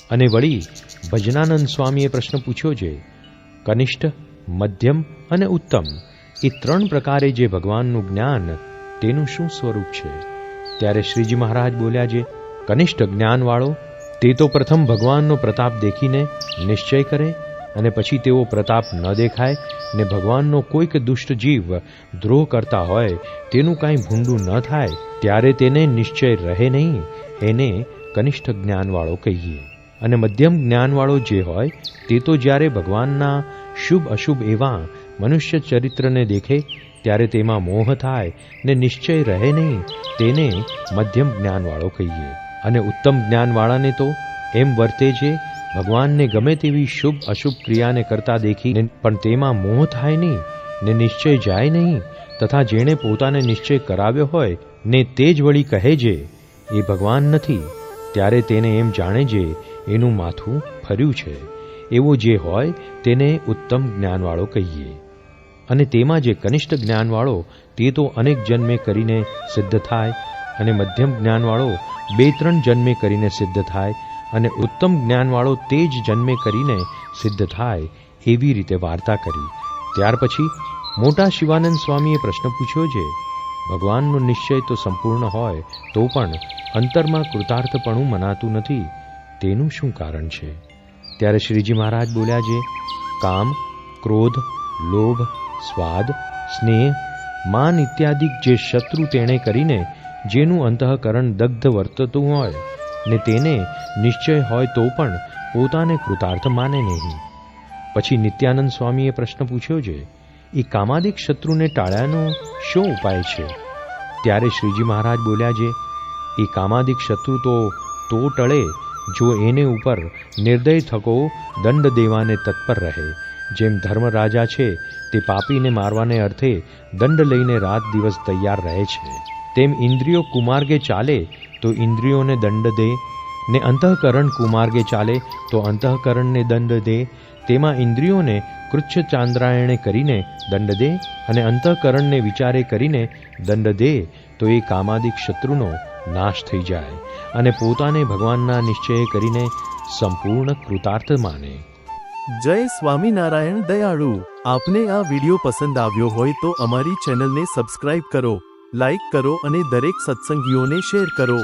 અને વળી ભજનાનંદ સ્વામીએ પ્રશ્ન પૂછ્યો છે, કનિષ્ઠ, મધ્યમ અને ઉત્તમ એ ત્રણ પ્રકારે જે ભગવાનનું જ્ઞાન તેનું શું સ્વરૂપ છે? ત્યારે શ્રીજી મહારાજ બોલ્યા છે, કનિષ્ઠ જ્ઞાનવાળો તે તો પ્રથમ ભગવાનનો પ્રતાપ દેખીને નિશ્ચય કરે, અને પછી તેવો પ્રતાપ ન દેખાય ને ભગવાનનો કોઈક દુષ્ટ જીવ દ્રોહ કરતા હોય તેનું કાંઈ ભૂંડું ન થાય ત્યારે તેને નિશ્ચય રહે નહીં, એને કનિષ્ઠ જ્ઞાનવાળો કહીએ. અને મધ્યમ જ્ઞાનવાળો જે હોય તે તો જ્યારે ભગવાનના શુભ અશુભ એવા મનુષ્ય ચરિત્રને દેખે ત્યારે તેમાં મોહ થાય ને નિશ્ચય રહે નહીં, તેને મધ્યમ જ્ઞાનવાળો કહીએ. અને ઉત્તમ જ્ઞાનવાળાને તો એમ વર્તે છે, ભગવાનને ગમે તેવી શુભ અશુભ ક્રિયાને કરતા દેખી પણ તેમાં મોહ થાય નહીં ને નિશ્ચય જાય નહીં, તથા જેણે પોતાને નિશ્ચય કરાવ્યો હોય ને તે જ વળી કહે છે એ ભગવાન નથી, ત્યારે તેને એમ જાણે છે એનું માથું ફર્યું છે, એવો જે હોય તેને ઉત્તમ જ્ઞાનવાળો કહીએ. અને તેમાં જે કનિષ્ઠ જ્ઞાનવાળો તે તો અનેક જન્મે કરીને સિદ્ધ થાય, અને મધ્યમ જ્ઞાનવાળો 2-3 જન્મે કરીને સિદ્ધ થાય, અને ઉત્તમ જ્ઞાનવાળો તે જ જન્મે કરીને સિદ્ધ થાય, એવી રીતે વાર્તા કરી. ત્યાર પછી મોટા શિવાનંદ સ્વામીએ પ્રશ્ન પૂછ્યો છે, ભગવાનનો નિશ્ચય તો સંપૂર્ણ હોય તો પણ અંતરમાં કૃતાર્થપણું મનાતું નથી, તેનું શું કારણ છે? ત્યારે શ્રીજી મહારાજ બોલ્યા છે, કામ, ક્રોધ, લોભ, સ્વાદ, સ્નેહ, માન ઇત્યાદિ જે શત્રુ તેણે કરીને જેનું અંતઃકરણ દગ્ધ વર્તતું હોય ને તેને નિશ્ચય હોય તો પણ પોતાને કૃતાર્થ માને નહીં. પછી નિત્યાનંદ સ્વામીએ પ્રશ્ન પૂછ્યો છે, એ કામાદિક શત્રુને ટાળ્યાનો શું ઉપાય છે? ત્યારે શ્રીજી મહારાજ બોલ્યા છે, એ કામાદિક શત્રુ તો ટળે જો એને ઉપર નિર્દય થકો દંડ દેવાને તત્પર રહે. જેમ ધર્મરાજા છે તે પાપીને મારવાને અર્થે દંડ લઈને રાત દિવસ તૈયાર રહે છે, તેમ ઇન્દ્રિયો કુમાર્ગે ચાલે તો ઇન્દ્રિયોને દંડ દે, ને અંતઃકરણ કુમાર્ગે ચાલે તો અંતઃકરણને દંડ દે. તેમાં ઇન્દ્રિયોને કૃચ્છ ચાંદ્રાયણે કરીને દંડ દે અને અંતઃકરણને વિચારે કરીને દંડ દે, તો એ કામાદિક શત્રુનો નાશ થઈ જાય અને પોતાને ભગવાનના નિશ્ચય કરીને સંપૂર્ણ કૃતાર્થ માને. જય સ્વામિનારાયણ દયાળુ. આપને આ વિડિયો પસંદ આવ્યો હોય તો અમારી ચેનલને સબસ્ક્રાઇબ કરો, લાઈક કરો અને દરેક સત્સંગીઓને શેર કરો.